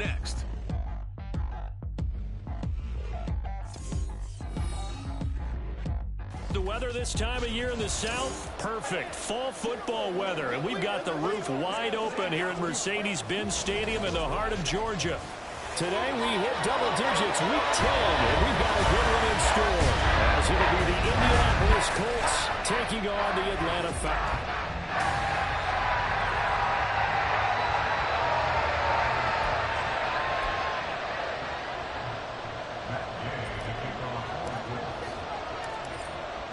next. The weather this time of year in the South, perfect. Fall football weather, and we've got the roof wide open here at Mercedes-Benz Stadium in the heart of Georgia. Today we hit double digits, week 10, and we've got a good one in store, as it'll be the Indianapolis Colts taking on the Atlanta Falcons.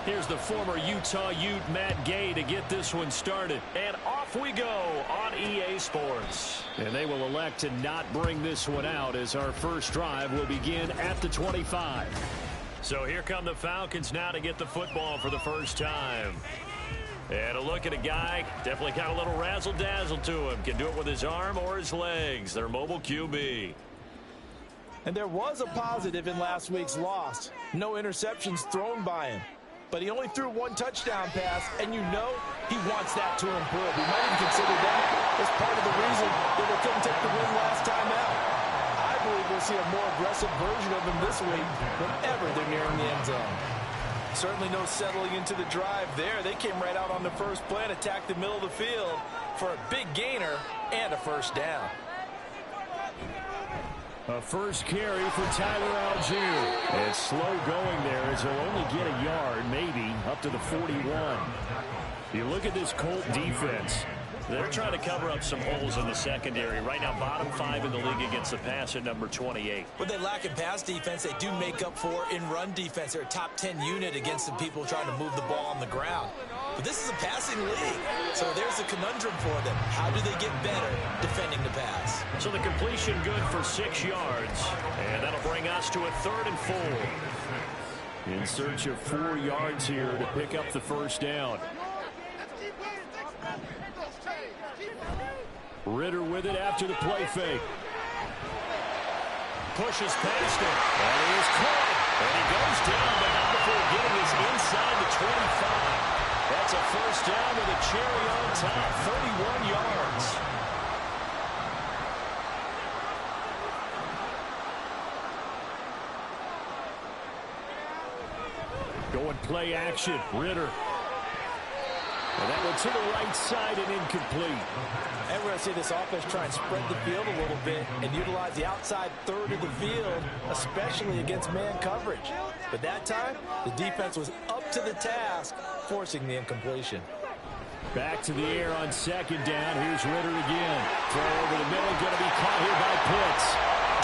Here's the former Utah Ute, Matt Gay, to get this one started. And off we go on EA Sports. And they will elect to not bring this one out, as our first drive will begin at the 25. So here come the Falcons now to get the football for the first time. And a look at a guy, definitely got a little razzle-dazzle to him. Can do it with his arm or his legs. Their mobile QB. And there was a positive in last week's loss. No interceptions thrown by him. But he only threw one touchdown pass, and you know he wants that to improve. He might even consider that as part of the reason that they couldn't take the win last time out. I believe we'll see a more aggressive version of him this week whenever they're nearing the end zone. Certainly no settling into the drive there. They came right out on the first play and attacked the middle of the field for a big gainer and a first down. A first carry for Tyler Algier. It's slow going there, as he'll only get a yard, maybe, up to the 41. You look at this Colt defense. They're trying to cover up some holes in the secondary. Right now, bottom 5 in the league against the pass at number 28. What they lack in pass defense, they do make up for in run defense. They're a top 10 unit against the people trying to move the ball on the ground. But this is a passing league, so there's a conundrum for them. How do they get better defending the pass? So the completion good for 6 yards, and that'll bring us to a 3rd and 4. In search of 4 yards here to pick up the first down. Ritter with it after the play fake. Pushes past him. And he is caught. And he goes down, but not before getting us inside the 25. That's a first down with a cherry on top. 31 yards. Going play action. Ritter. And that one to the right side and incomplete. And we're going to see this offense try and spread the field a little bit and utilize the outside third of the field, especially against man coverage. But that time, the defense was up to the task, forcing the incompletion. Back to the air on 2nd down. Here's Ritter again. Throw over the middle, going to be caught here by Pitts.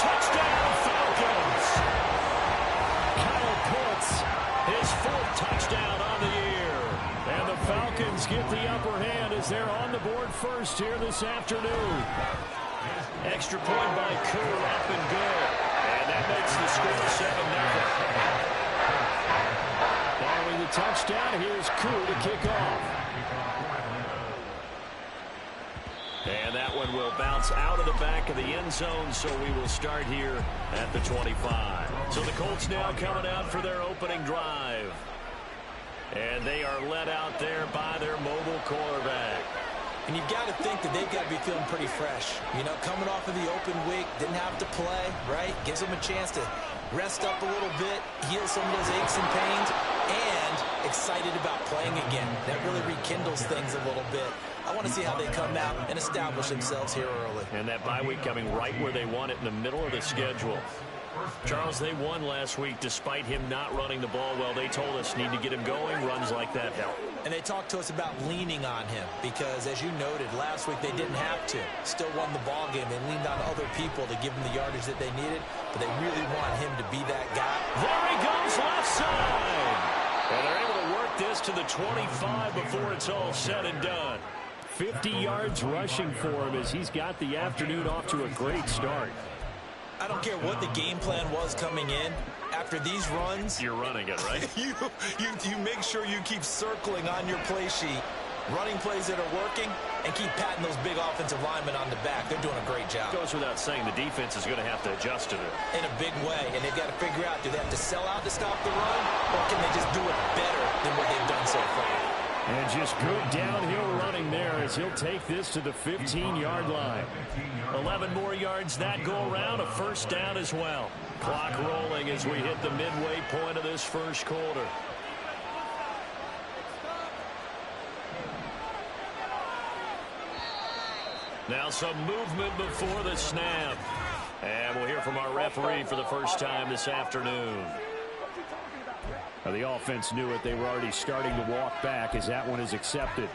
Touchdown, Falcons! Kyle Pitts, his 4th touchdown on the year. And the Falcons get the upper hand as they're on the board first here this afternoon. Extra point by Kerr, up and good. And that makes the score 7-0. Following the touchdown, here's Kerr to kick off. And that one will bounce out of the back of the end zone, so we will start here at the 25. So the Colts now coming out for their opening drive. And they are led out there by their mobile quarterback. And you've got to think that they've got to be feeling pretty fresh. You know, coming off of the open week, didn't have to play, right? Gives them a chance to rest up a little bit, heal some of those aches and pains, and excited about playing again. That really rekindles things a little bit. I want to see how they come out and establish themselves here early. And that bye week coming right where they want it, in the middle of the schedule. Charles, they won last week despite him not running the ball well. They told us need to get him going. Runs like that help. And they talked to us about leaning on him because, as you noted, last week they didn't have to. Still won the ball game. They leaned on other people to give them the yardage that they needed, but they really want him to be that guy. There he goes, left side. And they're able to work this to the 25 before it's all said and done. 50 yards rushing for him as he's got the afternoon off to a great start. I don't care what the game plan was coming in. After these runs, you're running it, right? you make sure you keep circling on your play sheet, running plays that are working, and keep patting those big offensive linemen on the back. They're doing a great job. Goes without saying the defense is going to have to adjust to it. In a big way, and they've got to figure out, do they have to sell out to stop the run, or can they just do it better than what they've done so far? And just good downhill running there as he'll take this to the 15-yard line. 11 more yards that go around, a first down as well. Clock rolling as we hit the midway point of this first quarter. Now some movement before the snap. And we'll hear from our referee for the first time this afternoon. The offense knew it. They were already starting to walk back as that one is accepted.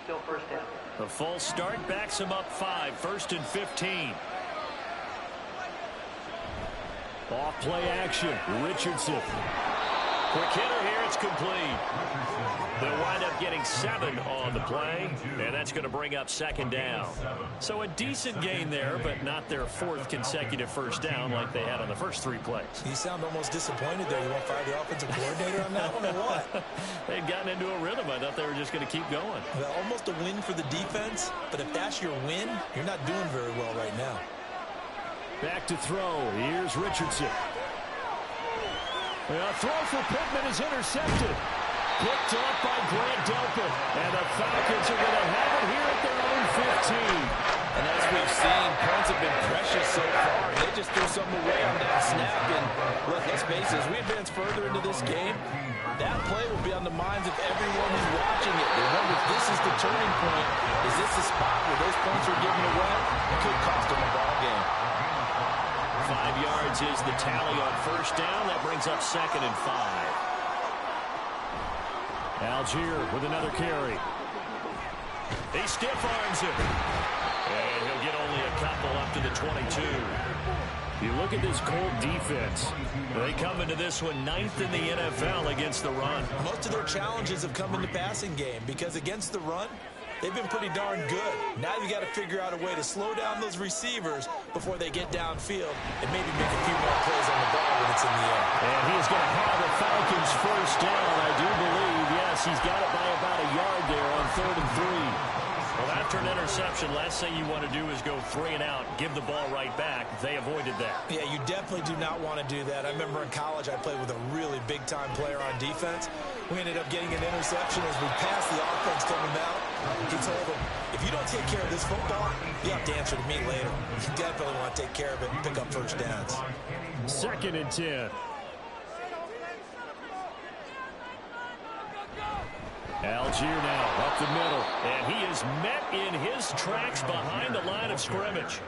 Still first down. The false start backs him up 5, 1st and 15. Off play action. Richardson. Quick hitter here. It's complete. They'll wind up getting 7 on the play, and that's going to bring up 2nd down. So a decent gain there, but not their 4th consecutive first down like they had on the first 3 plays. You sound almost disappointed there. You want to fire the offensive coordinator on that one or what? They'd gotten into a rhythm. I thought they were just going to keep going. Well, almost a win for the defense, but if that's your win, you're not doing very well right now. Back to throw. Here's Richardson. A throw for Pittman is intercepted. Picked up by Grant Delpit. And the Falcons are going to have it here at their own 15. And as we've seen, points have been precious so far. They just threw something away on that snap. And look, let's face it, as we advance further into this game, that play will be on the minds of everyone who's watching it. They wonder if this is the turning point. Is this the spot where those points are given away? It could cost them a ball game. 5 yards is the tally on first down. That brings up 2nd and 5. Algier with another carry. He stiff arms it. And he'll get only a couple up to the 22. You look at this Colt defense. They come into this one 9th in the NFL against the run. Most of their challenges have come in the passing game because against the run, they've been pretty darn good. Now you got to figure out a way to slow down those receivers before they get downfield and maybe make a few more plays on the ball when it's in the air. And he's going to have the Falcons first down, I do believe. Yes, he's got it by about a yard there on 3rd and 3. Well, after an interception, last thing you want to do is go 3 and out, give the ball right back. They avoided that. Yeah, you definitely do not want to do that. I remember in college I played with a really big-time player on defense. We ended up getting an interception as we passed the offense coming out. He told him, if you don't take care of this football, you have to answer to me later. You definitely want to take care of it and pick up first downs. 2nd and 10. Algier now up the middle, and he is met in his tracks behind the line of scrimmage.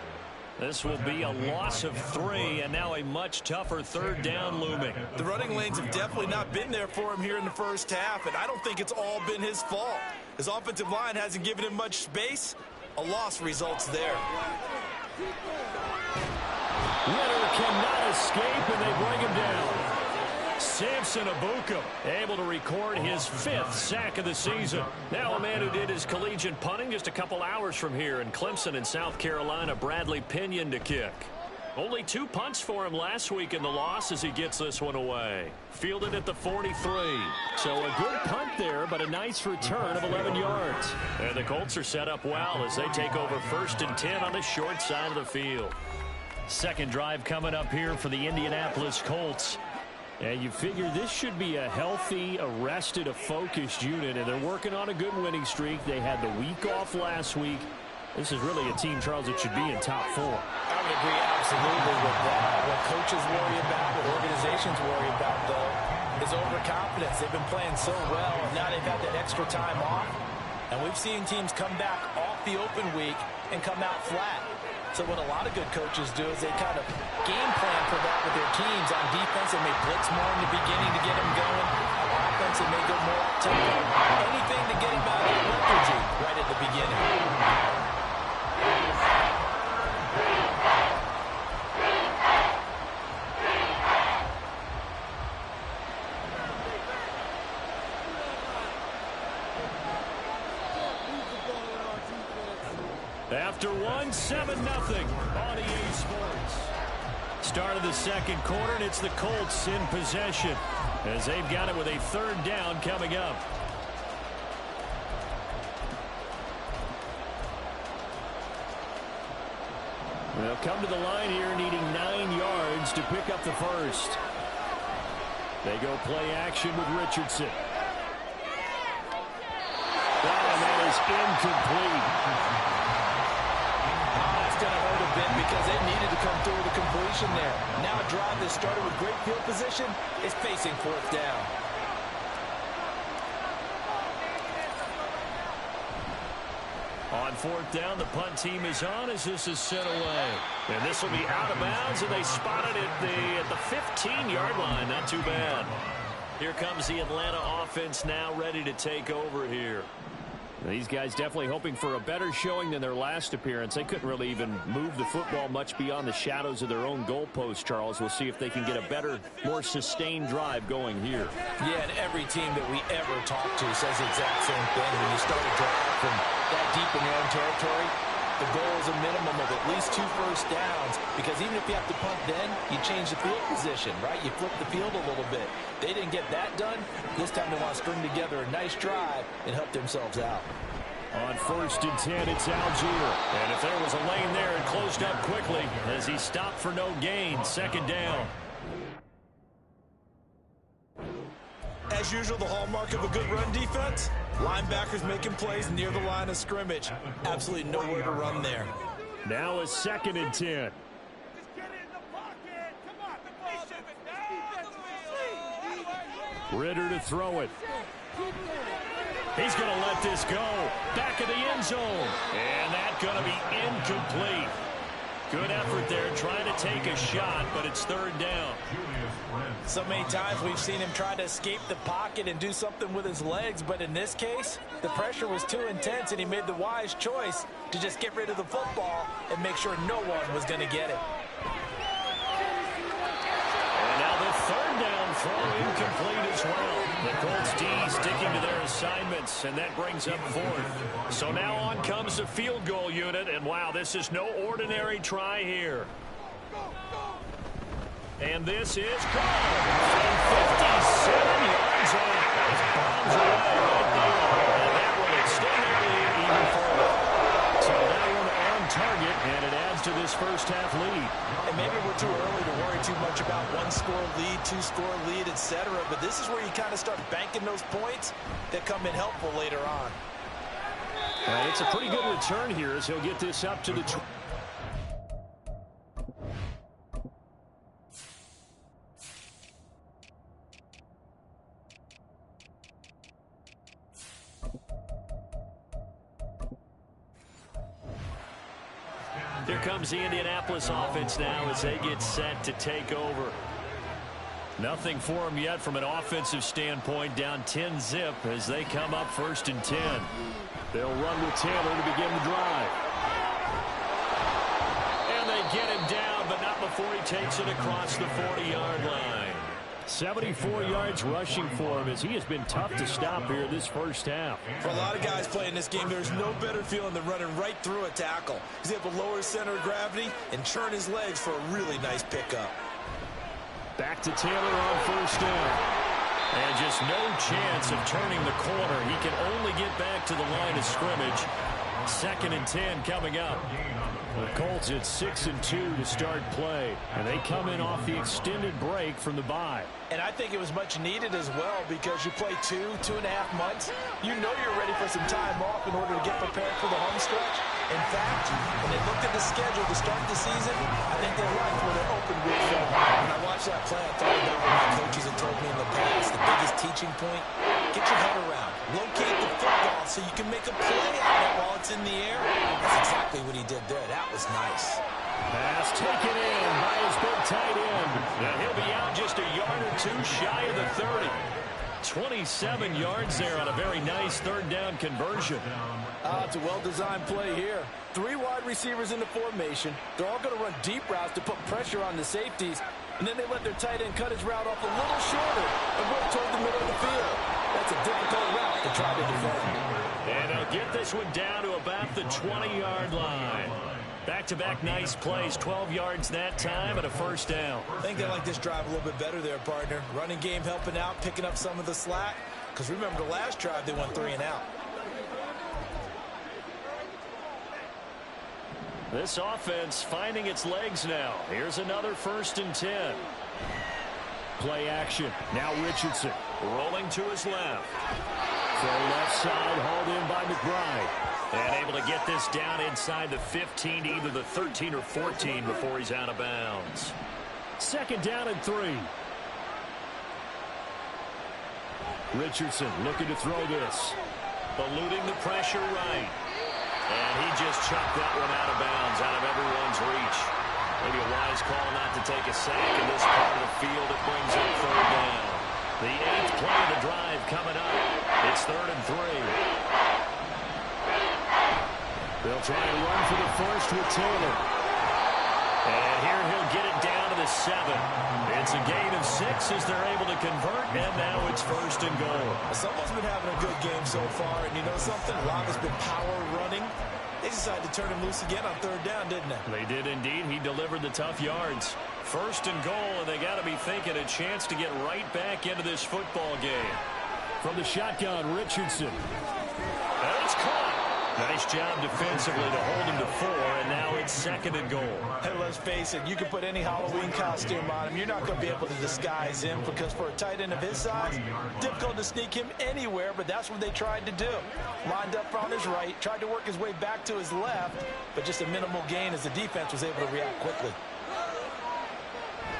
This will be a loss of 3, and now a much tougher 3rd down looming. The running lanes have definitely not been there for him here in the first half, and I don't think it's all been his fault. His offensive line hasn't given him much space. A loss results there. Ritter cannot escape, and they bring him down. Samson Abuka able to record his 5th sack of the season. Now a man who did his collegiate punting just a couple hours from here in Clemson in South Carolina, Bradley Pinion to kick. Only 2 punts for him last week in the loss as he gets this one away. Fielded at the 43. So a good punt there, but a nice return of 11 yards. And the Colts are set up well as they take over 1st and 10 on the short side of the field. Second drive coming up here for the Indianapolis Colts. And you figure this should be a healthy, a focused unit, and they're working on a good winning streak. They had the week off last week. This is really a team, Charles, that should be in top 4. I would agree absolutely with that. What coaches worry about, what organizations worry about, though, is overconfidence. They've been playing so well, and now they've had that extra time off. And we've seen teams come back off the open week and come out flat. So what a lot of good coaches do is they kind of game plan for that with their teams. On defense, they may blitz more in the beginning to get them going. On offense, they may go more up-tempo. Anything to get them out of that lethargy right at the beginning. After 7-0 on EA Sports. Start of the second quarter, and it's the Colts in possession as they've got it with a 3rd down coming up. They'll come to the line here needing 9 yards to pick up the first. They go play action with Richardson. And that is incomplete. That's going to hurt a bit because they needed to come through with a completion there. Now a drive that started with great field position is facing fourth down. On fourth down, the punt team is on as this is sent away. And this will be out of bounds, and they spotted it at the 15-yard line. Not too bad. Here comes the Atlanta offense now ready to take over here. These guys definitely hoping for a better showing than their last appearance. They couldn't really even move the football much beyond the shadows of their own goalpost, Charles. We'll see if they can get a better, more sustained drive going here. Yeah, and every team that we ever talk to says the exact same thing. When you start a drive from that deep in your own territory, the goal is a minimum of at least 2 first downs, because even if you have to punt then, you change the field position, right? You flip the field a little bit. They didn't get that done. This time they want to string together a nice drive and help themselves out. On 1st and 10, it's Algier. And if there was a lane there, it closed up quickly as he stopped for no gain. 2nd down. As usual, the hallmark of a good run defense, linebackers making plays near the line of scrimmage. Absolutely nowhere to run there. Now a 2nd and 10. Ritter to throw it. He's going to let this go. Back of the end zone. And that's going to be incomplete. Good effort there trying to take a shot, but it's 3rd down. So many times we've seen him try to escape the pocket and do something with his legs, but in this case, the pressure was too intense and he made the wise choice to just get rid of the football and make sure no one was going to get it. And now the 3rd down throw incomplete as well. The Colts D sticking to their assignments, and that brings up 4th. So now on comes the field goal unit, and wow, this is no ordinary try here. And this is good. From 57 yards out. Bombs away right there. And that will extend their lead even further. So that one on target, and it adds to this first half lead. And maybe we're too early to worry too much about 1-score lead, 2-score lead, etc. But this is where you kind of start banking those points that come in helpful later on. It's a pretty good return here as he'll get this up to the... Here comes the Indianapolis offense now as they get set to take over. Nothing for them yet from an offensive standpoint, down 10-zip as they come up 1st and 10. They'll run with Taylor to begin the drive. And they get him down, but not before he takes it across the 40-yard line. 74 yards rushing for him as he has been tough to stop here this first half. For a lot of guys playing this game, there's no better feeling than running right through a tackle. He's able to lower his center of gravity and churn his legs for a really nice pickup. Back to Taylor on 1st down. And just no chance of turning the corner. He can only get back to the line of scrimmage. 2nd and 10 coming up. The Colts at 6 and 2 to start play. And they come in off the extended break from the bye. And I think it was much needed as well because you play 2.5 months. You know you're ready for some time off in order to get prepared for the home stretch. In fact, when they looked at the schedule to start the season, I think they liked where they opened with. When I watched that play, I thought about what my coaches had told me in the past. The biggest teaching point, get your head around. Locate the football so you can make a play on it while it's in the air. That's exactly what he did there. That was nice. Pass taken in by his big tight end. And he'll be out just a yard or two shy of the 30. 27 yards there on a very nice 3rd down conversion. It's a well-designed play here. 3 wide receivers in the formation. They're all going to run deep routes to put pressure on the safeties. And then they let their tight end cut his route off a little shorter and work toward the middle of the field. That's a difficult route to try to defend. And they'll get this one down to about the 20-yard line. Back-to-back nice plays, 12 yards that time and a 1st down. I think they like this drive a little bit better there, partner. Running game helping out, picking up some of the slack. Because remember the last drive, they went 3 and out. This offense finding its legs now. Here's another 1st and 10. Play action. Now Richardson rolling to his left. Throw left side, hauled in by McBride. And able to get this down inside the 15 to either the 13 or 14 before he's out of bounds. 2nd down and 3. Richardson looking to throw this. Eluding the pressure right. And he just chucked that one out of bounds, out of everyone's reach. Maybe a wise call not to take a sack in this part of the field. It brings up 3rd down. The 8th play of the drive coming up. It's 3rd and 3. They'll try and run for the first with Taylor. And here he'll get it down to the 7. It's a gain of 6 as they're able to convert, and now it's 1st and goal. Someone's been having a good game so far, and you know something? A lot has been power running. They decided to turn him loose again on 3rd down, didn't they? They did indeed. He delivered the tough yards. 1st and goal, and they got to be thinking a chance to get right back into this football game. From the shotgun, Richardson. And it's caught. Nice job defensively to hold him to 4, and now it's 2nd and goal. Hey, let's face it, you can put any Halloween costume on him. You're not going to be able to disguise him because for a tight end of his size, difficult to sneak him anywhere, but that's what they tried to do. Lined up on his right, tried to work his way back to his left, but just a minimal gain as the defense was able to react quickly.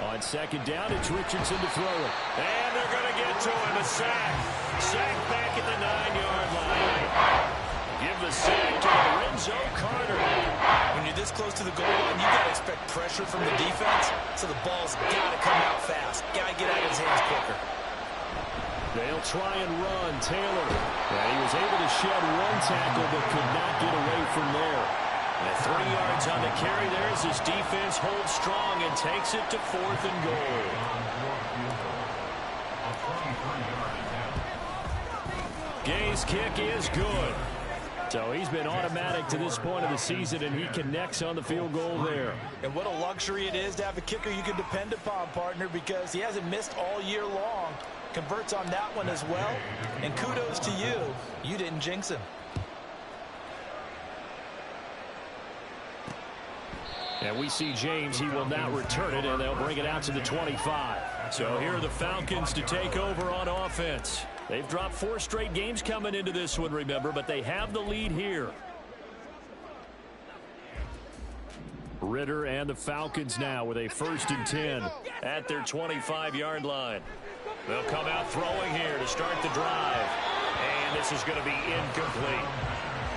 On 2nd down, it's Richardson to throw it. And they're going to get to him. A sack. Sack back at the 9-yard line. Give the sack to Lorenzo Carter. When you're this close to the goal line, you got to expect pressure from the defense, so the ball's got to come out fast. Got to get out of his hands quicker. They'll try and run. Taylor. And he was able to shed 1 tackle, but could not get away from there. And 3 yards on the carry there as his defense holds strong and takes it to 4th and goal. Gay's kick is good. So he's been automatic to this point of the season, and he connects on the field goal there. And what a luxury it is to have a kicker you can depend upon, partner, because he hasn't missed all year long. Converts on that one as well. And kudos to you. You didn't jinx him. And we see James. He will not return it, and they'll bring it out to the 25. So here are the Falcons to take over on offense. They've dropped 4 straight games coming into this one, remember, but they have the lead here. Ritter and the Falcons now with a 1st and 10 at their 25-yard line. They'll come out throwing here to start the drive. And this is going to be incomplete.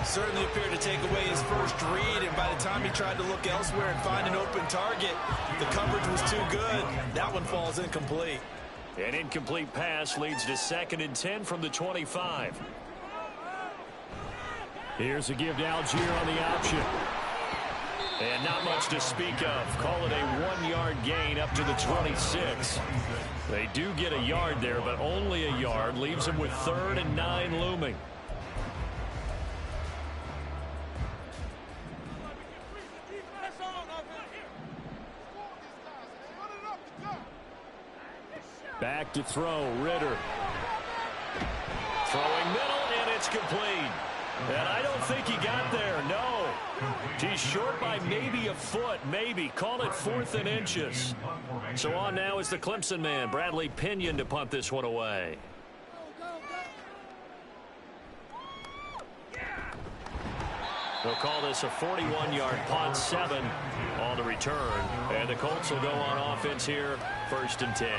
Certainly appeared to take away his first read, and by the time he tried to look elsewhere and find an open target, the coverage was too good. That one falls incomplete. An incomplete pass leads to 2nd and 10 from the 25. Here's a give to Algier on the option. And not much to speak of. Call it a 1-yard gain up to the 26. They do get a yard there, but only a yard. Leaves them with 3rd and 9 looming. Back to throw, Ritter. Throwing middle, and it's complete. And I don't think he got there, no. He's short by maybe a foot, maybe. Call it 4th and inches. So on now is the Clemson man, Bradley Pinion, to punt this one away. They'll call this a 41-yard punt, 7 on the return. And the Colts will go on offense here, 1st and 10.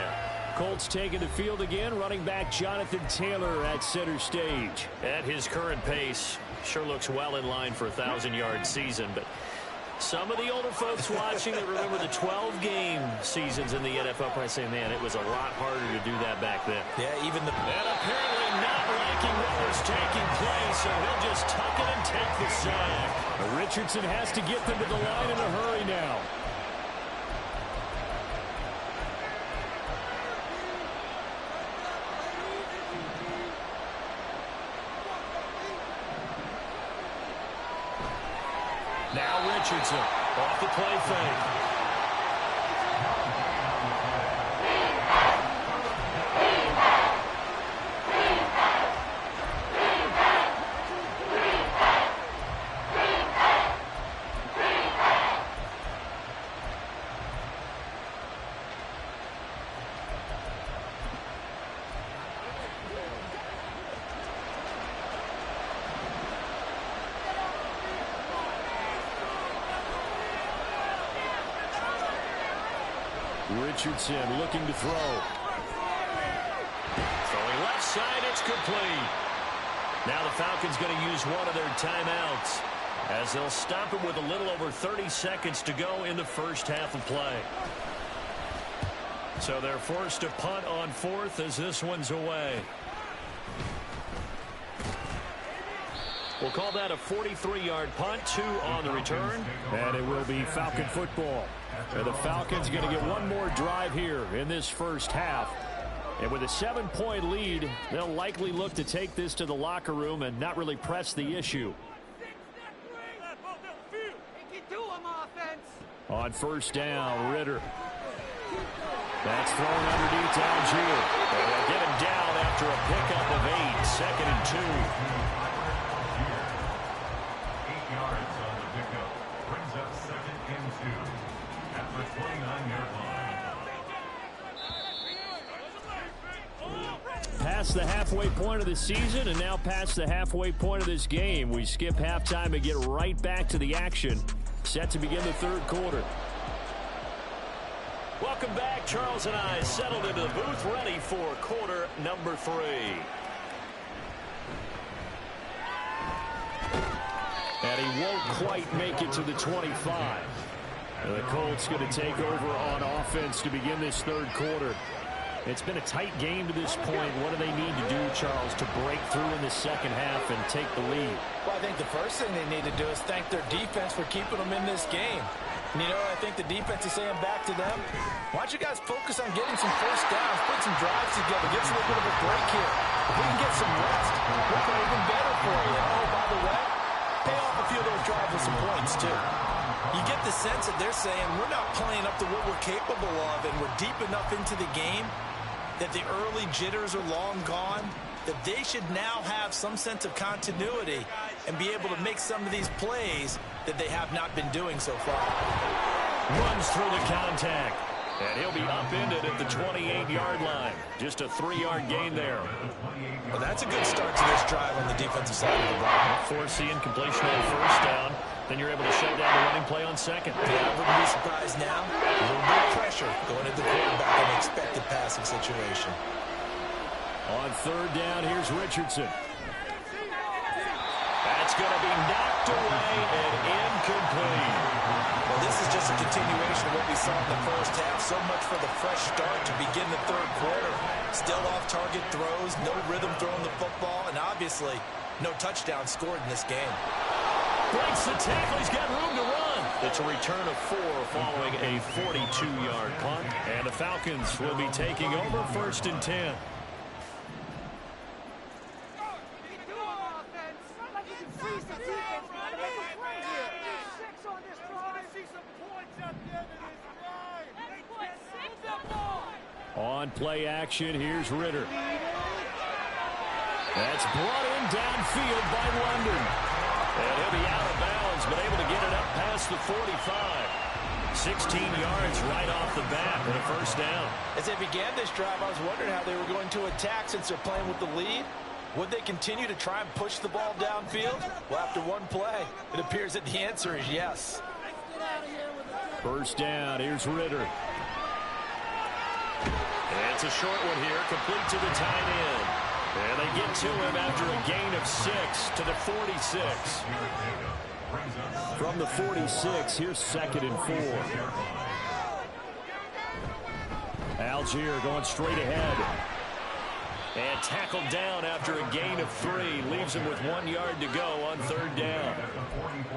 Colts taking the field again. Running back Jonathan Taylor at center stage. At his current pace, sure looks well in line for a 1,000-yard season. But some of the older folks watching that remember the 12-game seasons in the NFL probably say, man, it was a lot harder to do that back then. Yeah, even the... And apparently not liking what was taking place, so he'll just tuck it and take the sack. Richardson has to get them to the line in a hurry now. Now Richardson off the play fake. Richardson looking to throw. Throwing left side, it's complete. Now the Falcons going to use one of their timeouts as they'll stop it with a little over 30 seconds to go in the first half of play. So they're forced to punt on fourth as this one's away. We'll call that a 43-yard punt, 2 on the return. And it will be Falcon football. And the Falcons going to get one more drive here in this first half. And with a 7-point lead, they'll likely look to take this to the locker room and not really press the issue. On first down, Ritter. That's thrown underneath to Algier. And they'll get him down after a pickup of 8, 2nd and 2. 8 yards on the pickup. Brings up 2nd and 2 at the 29-yard line. Past the halfway point of the season and now past the halfway point of this game. We skip halftime and get right back to the action. Set to begin the third quarter. Welcome back. Charles and I settled into the booth ready for quarter number 3. And he won't quite make it to the 25. And the Colts going to take over on offense to begin this third quarter. It's been a tight game to this point. What do they need to do, Charles, to break through in the second half and take the lead? Well, I think the first thing they need to do is thank their defense for keeping them in this game. And, you know, I think the defense is saying back to them, why don't you guys focus on getting some first downs, put some drives together, get us a little bit of a break here. If we can get some rest, we'll be even better for you. Oh, by the way, pay off a few of those drives with some points, too. You get the sense that they're saying we're not playing up to what we're capable of, and we're deep enough into the game that the early jitters are long gone, that they should now have some sense of continuity and be able to make some of these plays that they have not been doing so far. Runs through the contact. And he'll be upended at the 28-yard line. Just a 3-yard gain there. Well, that's a good start to this drive on the defensive side of the ball. Force the incompletion on first down. Then you're able to shut down the running play on second. Yeah, I wouldn't be surprised now. A little bit of pressure going into the quarterback in an expected passing situation. On third down, here's Richardson. That's going to be knocked away and incomplete. Well, this is just a continuation of what we saw in the first half. So much for the fresh start to begin the third quarter. Still off-target throws, no rhythm throwing the football, and obviously no touchdown scored in this game. Breaks the tackle. He's got room to run. It's a return of 4 following a 42-yard punt. And the Falcons will be taking over first and 10. On play action, here's Ritter. That's brought in downfield by London. And he'll be out of bounds, but able to get it up past the 45. 16 yards right off the bat and a first down. As they began this drive, I was wondering how they were going to attack since they're playing with the lead. Would they continue to try and push the ball downfield? Well, after one play, it appears that the answer is yes. First down, here's Ritter. And it's a short one here, complete to the tight end. And they get to him after a gain of 6 to the 46. From the 46, here's 2nd and 4. Algier going straight ahead. And tackled down after a gain of 3. Leaves him with 1 yard to go on third down.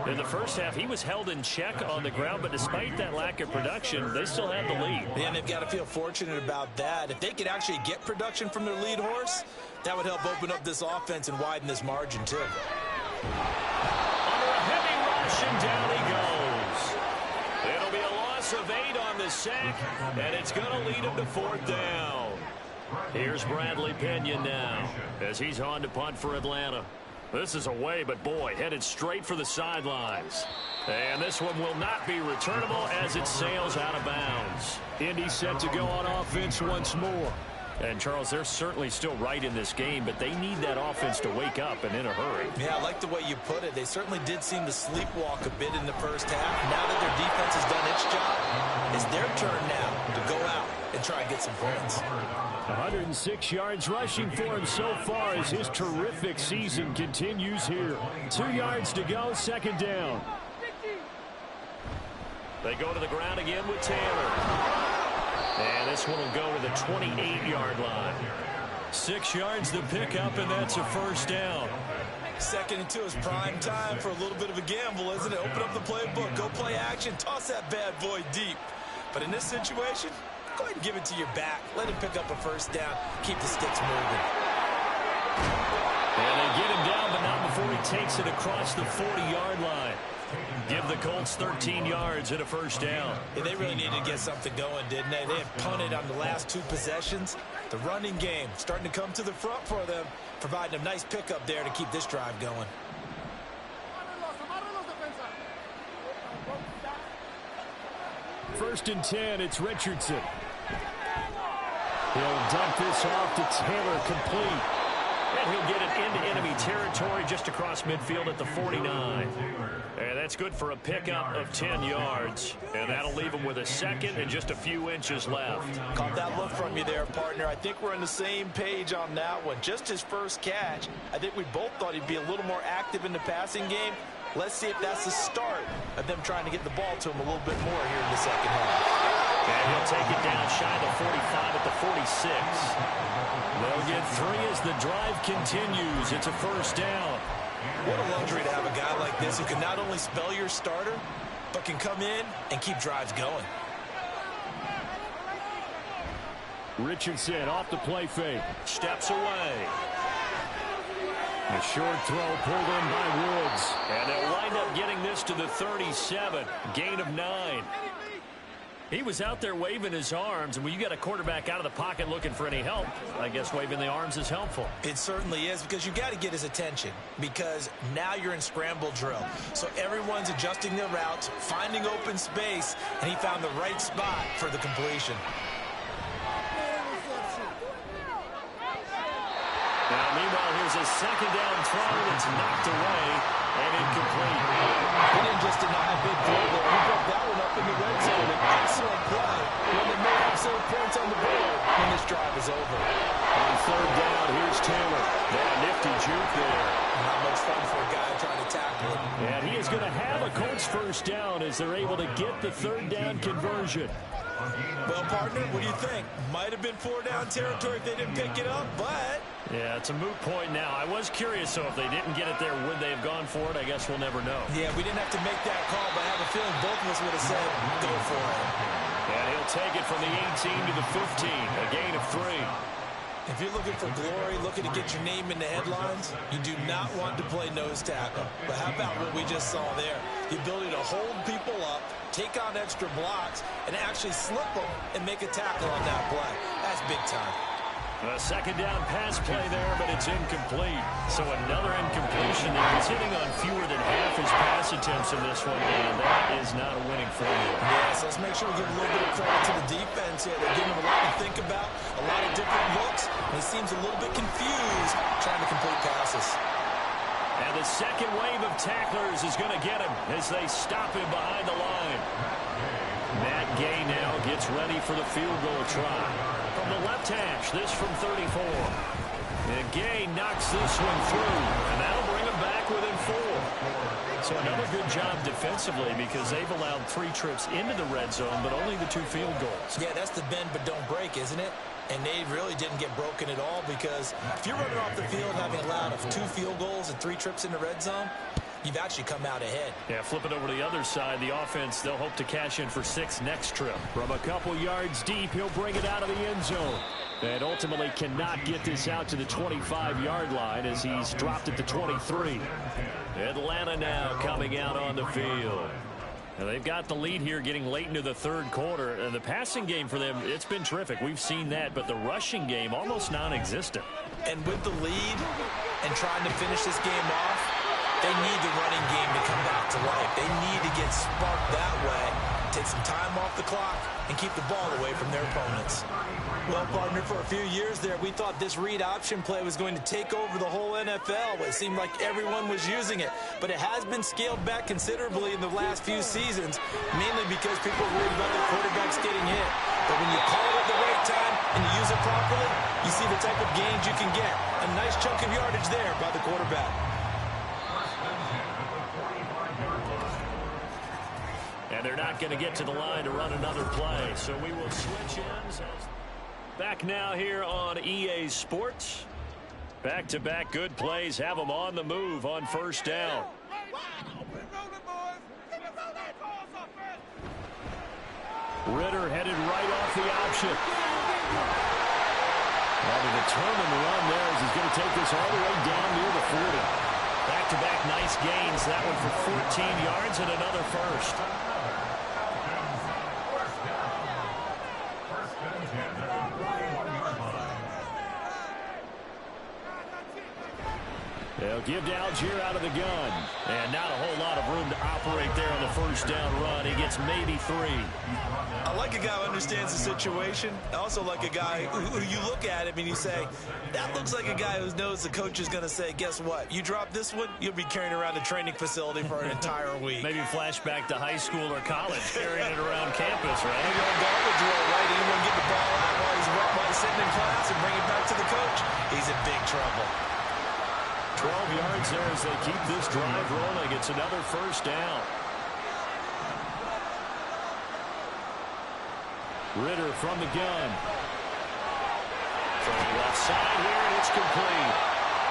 In the first half, he was held in check on the ground, but despite that lack of production, they still had the lead. And they've got to feel fortunate about that. If they could actually get production from their lead horse, that would help open up this offense and widen this margin, too. Under a heavy rush, and down he goes. It'll be a loss of 8 on the sack, and it's going to lead him to fourth down. Here's Bradley Pinion now as he's on to punt for Atlanta. This is away, but boy, headed straight for the sidelines. And this one will not be returnable as it sails out of bounds. Indy set to go on offense once more. And, Charles, they're certainly still right in this game, but they need that offense to wake up and in a hurry. Yeah, I like the way you put it. They certainly did seem to sleepwalk a bit in the first half. Now that their defense has done its job, it's their turn now to go out and try and get some points. 106 yards rushing for him so far as his terrific season continues here. 2 yards to go, second down. They go to the ground again with Taylor. And this one will go to the 28-yard line. 6 yards to pick up, and that's a first down. 2nd and 2 is prime time for a little bit of a gamble, isn't it? Open up the playbook, go play action, toss that bad boy deep. But in this situation, go ahead and give it to your back. Let him pick up a first down. Keep the sticks moving. And they get him down, but not before he takes it across the 40-yard line. Give the Colts 13 yards and a first down. Yeah, they really needed to get something going, didn't they? They had punted on the last 2 possessions. The running game starting to come to the front for them, providing a nice pickup there to keep this drive going. First and 10, it's Richardson. He'll dump this off to Taylor, complete. And he'll get it into enemy territory just across midfield at the 49. And that's good for a pickup of 10 yards. And that'll leave him with a second and just a few inches left. Caught that look from you there, partner. I think we're on the same page on that one. Just his first catch. I think we both thought he'd be a little more active in the passing game. Let's see if that's the start of them trying to get the ball to him a little bit more here in the second half. And he'll take it down shy of the 45 at the 46. They'll get 3 as the drive continues. It's a first down. What a luxury to have a guy like this who can not only spell your starter, but can come in and keep drives going. Richardson off the play fake. Steps away. A short throw pulled in by Woods. And they'll wind up getting this to the 37. Gain of 9. He was out there waving his arms, and when you got a quarterback out of the pocket looking for any help, I guess waving the arms is helpful. It certainly is, because you got to get his attention, because now you're in scramble drill. So everyone's adjusting their routes, finding open space, and he found the right spot for the completion. Now, meanwhile, here's a second down throw that's knocked away and incomplete. He didn't just deny a big throw there. He broke that one up in the red zone. An excellent play when they may have some points on the board when this drive is over. On third down, here's Taylor. Yeah, nifty juke there. Not much fun for a guy trying to tackle him. And he is going to have a Colts first down as they're able to get the third down conversion. Well, partner, what do you think? Might have been 4-down territory if they didn't pick it up, but... Yeah, it's a moot point now. I was curious, though, if they didn't get it there, would they have gone for it? I guess we'll never know. Yeah, we didn't have to make that call, but I have a feeling both of us would have said, go for it. And he'll take it from the 18 to the 15, a gain of 3. If you're looking for glory, looking to get your name in the headlines, you do not want to play nose tackle. But how about what we just saw there? The ability to hold people up, take on extra blocks, and actually slip them and make a tackle on that play. That's big time. A second down pass play there, but it's incomplete. So another incompletion there. He's hitting on fewer than half his pass attempts in this one, and that is not a winning formula. Yeah, so let's make sure we give a little bit of credit to the defense here. They're giving him a lot to think about, a lot of different looks, and he seems a little bit confused trying to complete passes. And the second wave of tacklers is going to get him as they stop him behind the line. Matt Gay now gets ready for the field goal try. From the left hash, this from 34. And Gay knocks this one through, and that'll bring him back within 4. So another good job defensively, because they've allowed 3 trips into the red zone, but only the 2 field goals. Yeah, that's the bend but don't break, isn't it? And they really didn't get broken at all, because if you're running off the field having allowed 2 field goals and 3 trips in the red zone, you've actually come out ahead. Yeah, flip it over to the other side. The offense, they'll hope to cash in for 6 next trip. From a couple yards deep, he'll bring it out of the end zone. And ultimately cannot get this out to the 25-yard line as he's dropped at the 23. Atlanta now coming out on the field. Now they've got the lead here getting late into the third quarter. And the passing game for them, it's been terrific. We've seen that, but the rushing game almost non-existent. And with the lead and trying to finish this game off, they need the running game to come back to life. They need to get sparked that way. take some time off the clock and keep the ball away from their opponents. Well, partner, for a few years there, we thought this read option play was going to take over the whole NFL. It seemed like everyone was using it, but it has been scaled back considerably in the last few seasons, mainly because people worried about their quarterbacks getting hit. But when you call it at the right time and you use it properly, you see the type of gains you can get. A nice chunk of yardage there by the quarterback. And they're not going to get to the line to run another play, so we will switch ends. Back now here on EA Sports. Back-to-back good plays have them on the move on first down. Ritter headed right off the option. Well, the determined run there as he's going to take this all the way down near the 40. Back-to-back nice gains. That one for 14 yards and another first. They'll give to Algier out of the gun. And not a whole lot of room to operate there on the first down run. He gets maybe 3. I like a guy who understands the situation. I also like a guy who you look at him and you say, that looks like a guy who knows the coach is going to say, guess what? You drop this one, you'll be carrying around a training facility for an entire week. Maybe flashback to high school or college, carrying it around campus, right? Maybe on garbage roll, right? Anyone get the ball out while he's sitting in class and bring it back to the coach? He's in big trouble. 12 yards there as they keep this drive rolling. It's another first down. Ritter from the gun. From the left side here, and it's complete.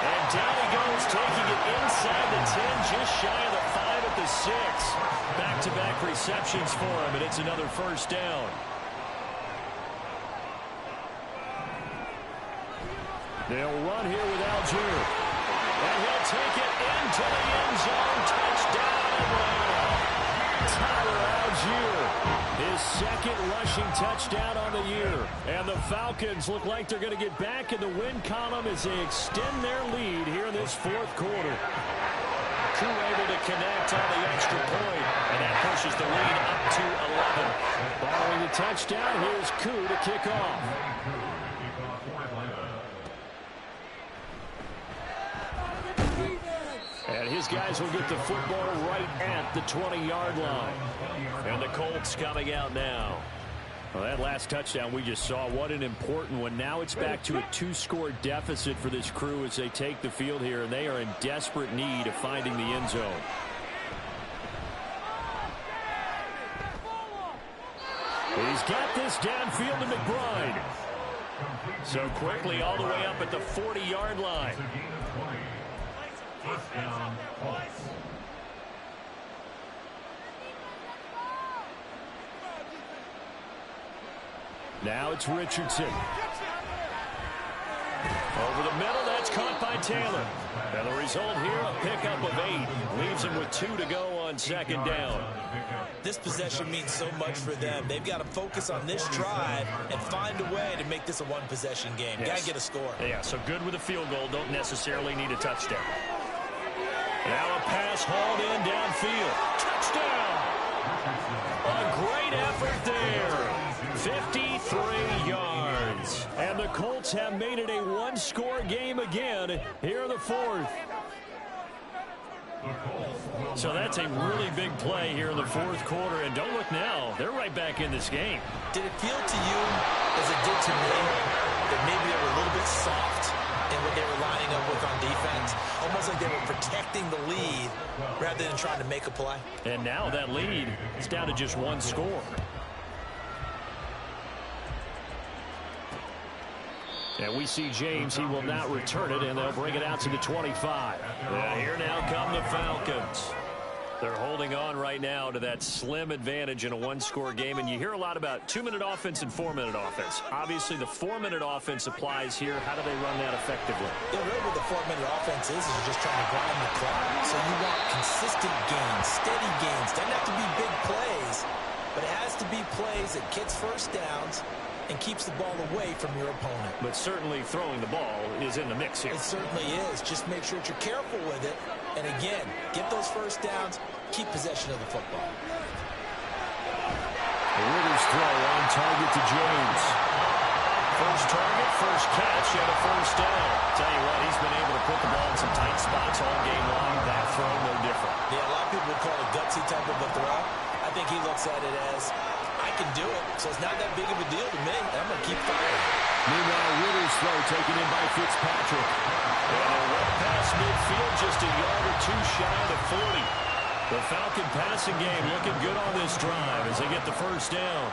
And down he goes, taking it inside the 10, just shy of the 5 at the 6. Back-to-back receptions for him, and it's another first down. They'll run here with Algier. And he'll take it into the end zone. Touchdown, Atlanta. Tyler Algier, his second rushing touchdown on the year. And the Falcons look like they're going to get back in the win column as they extend their lead here in this fourth quarter. Koo able to connect on the extra point, and that pushes the lead up to 11. Following the touchdown, here's Koo to kick off. And his guys will get the football right at the 20-yard line. And the Colts coming out now. Well, that last touchdown we just saw, what an important one. Now it's back to a 2-score deficit for this crew as they take the field here, and they are in desperate need of finding the end zone. He's got this downfield to McBride. So quickly all the way up at the 40-yard line. First down, Colts. Now it's Richardson. Over the middle, that's caught by Taylor. And the result here, a pickup of 8. Leaves him with 2 to go on second down. This possession means so much for them. They've got to focus on this drive and find a way to make this a one-possession game. Yes. Got to get a score. Yeah, so good with a field goal. Don't necessarily need a touchdown. Now a pass hauled in downfield. Touchdown! A great effort there. 53 yards. And the Colts have made it a one-score game again here in the fourth. So that's a really big play here in the fourth quarter. And don't look now. They're right back in this game. Did it feel to you, as it did to me, that maybe they were a little bit soft in what they were lining up with on defense? Almost like they were protecting the lead rather than trying to make a play. And now that lead is down to just one score. And we see James. He will not return it, and they'll bring it out to the 25. And here now come the Falcons. They're holding on right now to that slim advantage in a one-score game. And you hear a lot about 2-minute offense and 4-minute offense. Obviously, the 4-minute offense applies here. How do they run that effectively? Yeah, really what the 4-minute offense is you're just trying to grind the clock. So you want consistent gains, steady gains. Doesn't have to be big plays, but it has to be plays that gets first downs and keeps the ball away from your opponent. But certainly throwing the ball is in the mix here. It certainly is. Just make sure that you're careful with it. And again, get those first downs, keep possession of the football. target to James. First target, first catch, and a first down. Tell you what, he's been able to put the ball in some tight spots all game long. That throw, no different. Yeah, a lot of people would call it a gutsy type of a throw. I think he looks at it as, I can do it, so it's not that big of a deal to me. I'm going to keep firing. Meanwhile, Ritter's throw taken in by Fitzpatrick. And a run past midfield, just a yard or two shy of 40. The Falcon passing game looking good on this drive as they get the first down.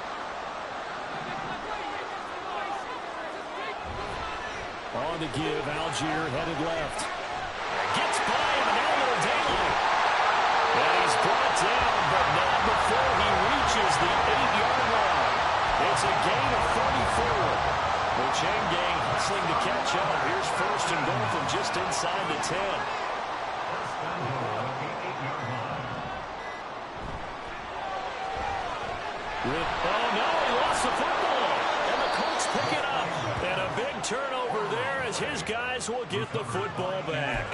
On the give, Algier headed left. Gets by him, and now little daylight. And he's brought down, but not before he reaches the 8-yard line. It's a gain of 34. The chain gang hustling to catch up. Here's first and goal from just inside the 10. Oh, no, he lost the football. And the Colts pick it up. And a big turnover there as his guys will get the football back.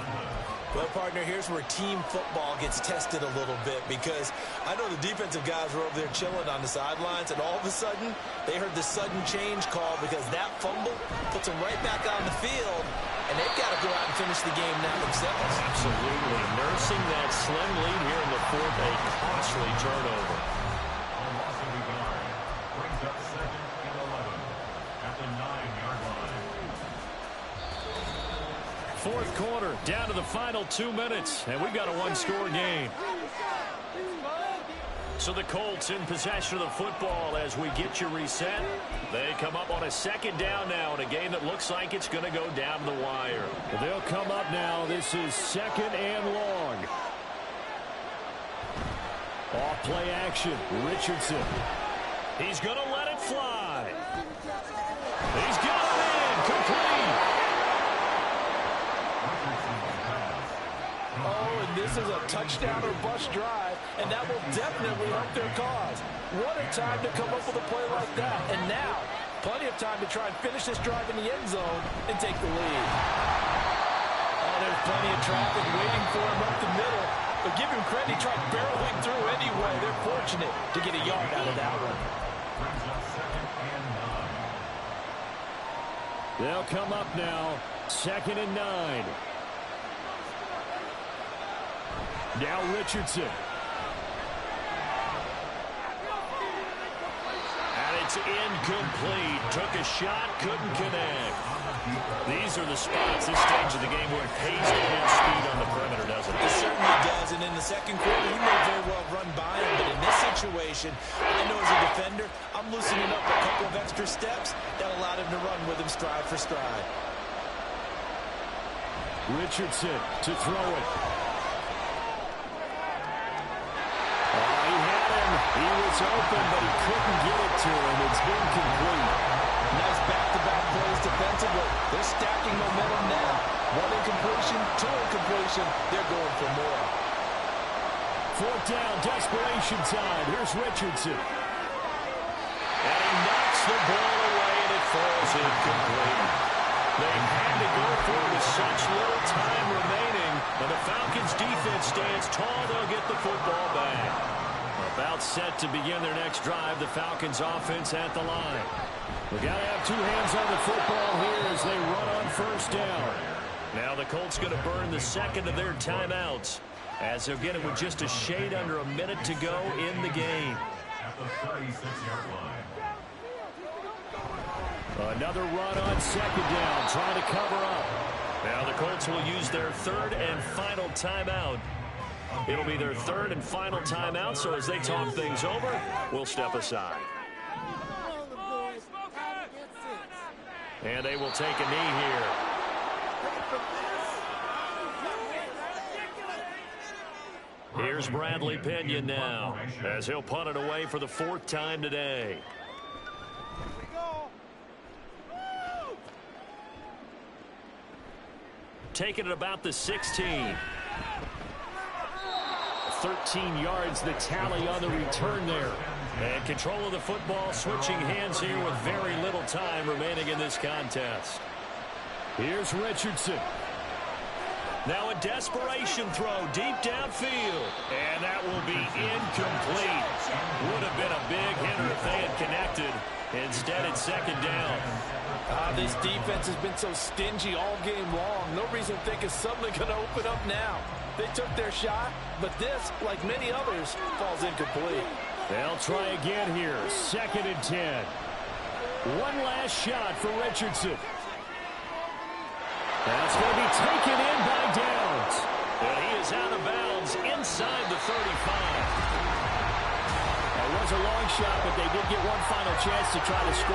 Well, partner, here's where team football gets tested a little bit, because I know the defensive guys were over there chilling on the sidelines, and all of a sudden, they heard the sudden change call because that fumble puts them right back on the field, and they've got to go out and finish the game now themselves. Absolutely. Nursing that slim lead here in the fourth, a costly turnover. Brings up second and 11 at the 9-yard line. Fourth quarter, down to the final 2 minutes, and we've got a one-score game. So the Colts in possession of the football as we get you reset. They come up on a second down now in a game that looks like it's going to go down the wire. They'll come up now. This is second and long. Off play action, Richardson. He's going to let it fly. He's got it in, complete. Oh, and this is a touchdown or bust drive, and that will definitely help their cause. What a time to come up with a play like that. And now, plenty of time to try and finish this drive in the end zone and take the lead. Oh, there's plenty of traffic waiting for him up the middle. But give him credit, he tried barreling through anyway. They're fortunate to get a yard out of that one. They'll come up now, second and 9. Now Richardson. And it's incomplete. Took a shot, couldn't connect. These are the spots, this stage of the game, where it pays to hit speed on the perimeter, doesn't it? It certainly does, and in the second quarter, he may very well run by him, but in this situation, I know as a defender, I'm loosening up a couple of extra steps that allowed him to run with him stride for stride. Richardson to throw it. He was open, but he couldn't get it to him. It's incomplete. Nice back-to-back plays defensively. They're stacking momentum now. One incompletion, two incompletion. They're going for more. Fourth down, desperation time. Here's Richardson. And he knocks the ball away, and it falls incomplete. They had to go for it with such little time remaining. And the Falcons' defense stands tall. They'll get the football back. About set to begin their next drive, the Falcons offense at the line. We got to have two hands on the football here as they run on first down. Now the Colts going to burn the second of their timeouts as they'll get it with just a shade under a minute to go in the game. At the 36-yard line. Another run on second down, trying to cover up. Now the Colts will use their third and final timeout. It'll be their third and final timeout, so as they talk things over, we'll step aside. And they will take a knee here. Here's Bradley Pinion now, as he'll punt it away for the fourth time today. Taking it about the 16. 13 yards, the tally on the return there. And control of the football, switching hands here with very little time remaining in this contest. Here's Richardson. Now a desperation throw deep downfield. And that will be incomplete. Would have been a big hitter if they had connected. Instead, it's second down. This defense has been so stingy all game long. No reason to think it's suddenly going to open up now. They took their shot, but this, like many others, falls incomplete. They'll try again here. 2nd and 10. One last shot for Richardson. That's going to be taken in by Downs. And he is out of bounds inside the 35. That was a long shot, but they did get one final chance to try to score.